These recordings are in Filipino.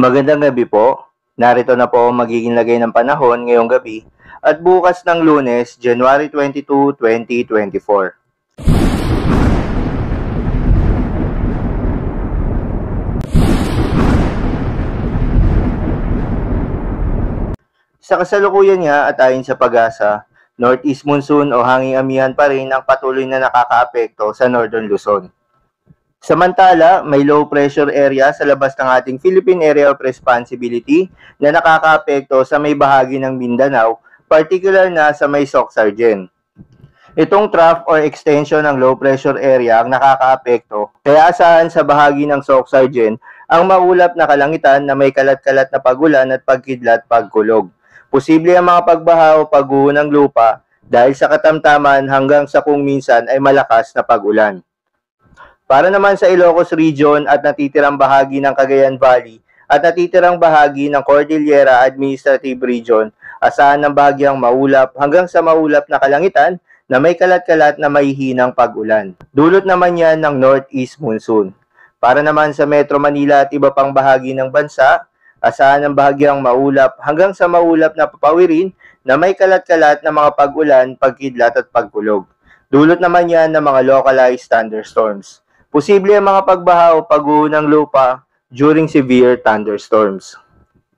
Magandang gabi po. Narito na po ang magiging lagay ng panahon ngayong gabi at bukas ng Lunes, January 22, 2024. Sa kasalukuyan nga at ayon sa Pag-asa, Northeast Monsoon o hanging amihan pa rin ang patuloy na nakakaapekto sa Northern Luzon. Samantala, may low pressure area sa labas ng ating Philippine Area of Responsibility na nakakaapekto sa may bahagi ng Mindanao, particular na sa may Soc-Sargen. Itong trough or extension ng low pressure area ang nakakaapekto, kaya asahan sa bahagi ng Soc-Sargen ang maulap na kalangitan na may kalat-kalat na pagulan at pagkidlat pagkulog. Posible ang mga pagbaha o pagguho ng lupa dahil sa katamtaman hanggang sa kung minsan ay malakas na pagulan. Para naman sa Ilocos Region at natitirang bahagi ng Cagayan Valley at natitirang bahagi ng Cordillera Administrative Region, asahan ng bahagyang maulap hanggang sa maulap na kalangitan na may kalat-kalat na mahihinang pag-ulan. Dulot naman yan ng Northeast Monsoon. Para naman sa Metro Manila at iba pang bahagi ng bansa, asahan ng bahagyang maulap hanggang sa maulap na papawirin na may kalat-kalat na mga pag-ulan, pagkidlat at pagkulog. Dulot naman yan ng mga localized thunderstorms. Posible ang mga pagbaha o pagguho ng lupa during severe thunderstorms.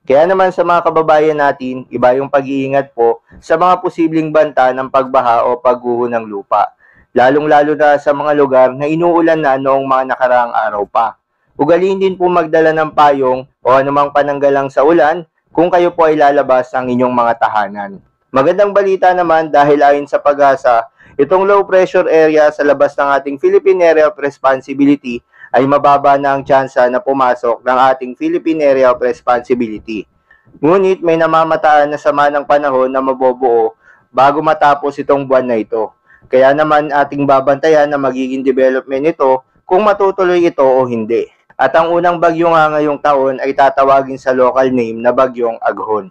Kaya naman sa mga kababayan natin, iba yung pag-iingat po sa mga posibleng banta ng pagbaha o pagguho ng lupa. Lalong-lalo na sa mga lugar na inuulan na noong mga nakaraang araw pa. Ugaliin din po magdala ng payong o anumang pananggalang sa ulan kung kayo po ay lalabas ng inyong mga tahanan. Magandang balita naman dahil ayon sa Pag-asa, itong low pressure area sa labas ng ating Philippine Area of Responsibility ay mababa na ang tsansa na pumasok ng ating Philippine Area of Responsibility. Ngunit may namamataan na sama ng panahon na mabobuo bago matapos itong buwan na ito. Kaya naman ating babantayan na magiging development nito kung matutuloy ito o hindi. At ang unang bagyo nga ngayong taon ay tatawagin sa local name na Bagyong Aghon.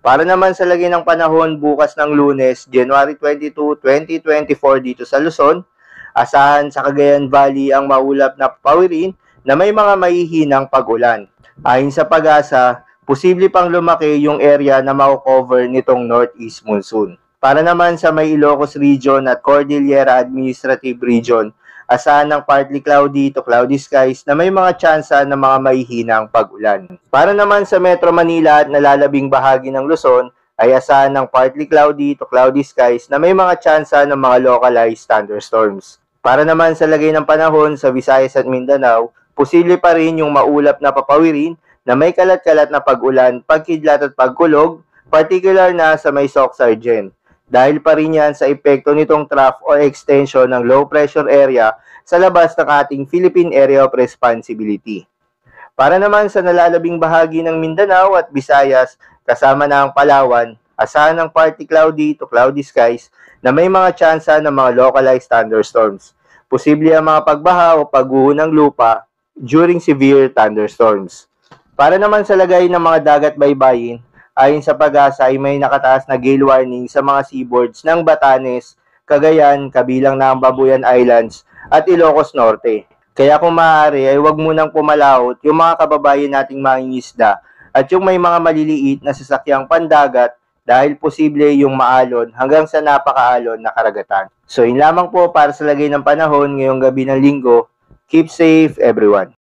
Para naman sa lagay ng panahon bukas ng Lunes, January 22, 2024 dito sa Luzon, asahan sa Cagayan Valley ang maulap na pawirin na may mga mahihinang pag-ulan. Ayon sa Pag-asa, posible pang lumaki yung area na mako-cover nitong Northeast Monsoon. Para naman sa may Ilocos Region at Cordillera Administrative Region, asahan ng partly cloudy to cloudy skies na may mga tsansa ng mga mahihinang pag-ulan. Para naman sa Metro Manila at nalalabing bahagi ng Luzon, ay asahan ng partly cloudy to cloudy skies na may mga tsansa ng mga localized thunderstorms. Para naman sa lagay ng panahon sa Visayas at Mindanao, posible pa rin yung maulap na papawirin na may kalat-kalat na pag-ulan, pagkidlat at pagkulog, particular na sa may Soc-Sargen. Dahil pa rin yan sa epekto nitong trough o extension ng low pressure area sa labas ng ating Philippine Area of Responsibility. Para naman sa nalalabing bahagi ng Mindanao at Visayas, kasama na ang Palawan, asahan ng partly cloudy to cloudy skies na may mga tsansa ng mga localized thunderstorms. Posible ang mga pagbaha o pagguho ng lupa during severe thunderstorms. Para naman sa lagay ng mga dagat baybayin, ayon sa Pag-asa ay may nakataas na gale warning sa mga seaboards ng Batanes, Cagayan, kabilang na ang Babuyan Islands at Ilocos Norte. Kaya kung maaari ay huwag munang pumalahot yung mga kababayan nating mangingisda at yung may mga maliliit na sasakyang pandagat dahil posible yung maalon hanggang sa napakaalon na karagatan. So yun lamang po para sa lagay ng panahon ngayong gabi ng Linggo. Keep safe everyone.